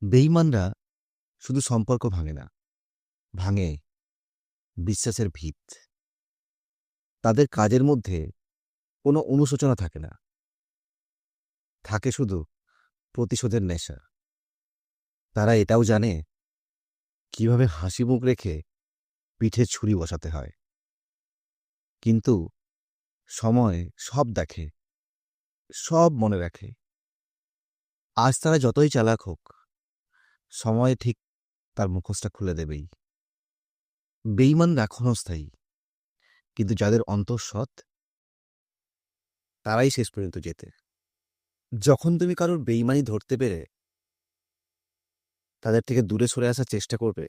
বেঈমানরা শুধু সম্পর্ক ভাঙে না, ভাঙে বিশ্বাসের ভিত। তাদের কাজের মধ্যে কোনো অনুশোচনা থাকে না, থাকে শুধু প্রতিশোধের নেশা। তারা এটাও জানে কিভাবে হাসি মুখ রেখে পিঠে ছুরি বসাতে হয়। কিন্তু সময় সব দেখে, সব মনে রাখে। আজ তারা যতই চালাক হোক, সময় ঠিক তার মুখোশটা খুলে দেবেই। বেঈমানরা ক্ষণস্থায়ী, কিন্তু যাদের অন্তর সৎ, তারাই শেষ পর্যন্ত জেতে। যখন তুমি কারোর বেঈমানি ধরতে পেরে তাদের থেকে দূরে সরে আসার চেষ্টা করবে,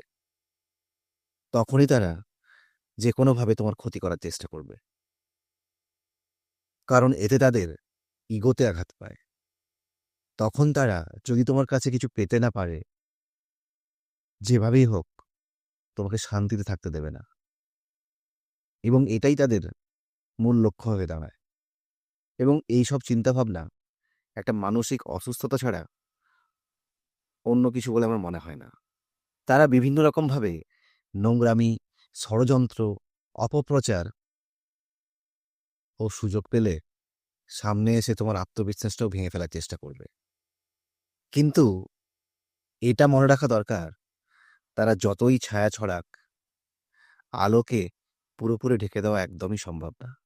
তখনই তারা যে কোনোভাবে তোমার ক্ষতি করার চেষ্টা করবে। কারণ এতে তাদের ইগোতে আঘাত পায়। তখন তারা যদি তোমার কাছে কিছু পেতে না পারে, যেভাবেই হোক তোমাকে শান্তিতে থাকতে দেবে না। এবং এটাই তাদের মূল লক্ষ্য হয়ে দাঁড়ায়। এবং এই সব চিন্তাভাবনা একটা মানসিক অসুস্থতা ছাড়া অন্য কিছু বলে আমার মনে হয় না। তারা বিভিন্ন রকমভাবে নোংরামি, ষড়যন্ত্র, অপপ্রচার ও সুযোগ পেলে সামনে এসে তোমার আত্মবিশ্বাসটাও ভেঙে ফেলার চেষ্টা করবে। কিন্তু এটা মনে রাখা দরকার, তারা যতই ছায়া ছড়াক, আলোকে পুরোপুরি ঢেকে দেওয়া একদমই সম্ভব না।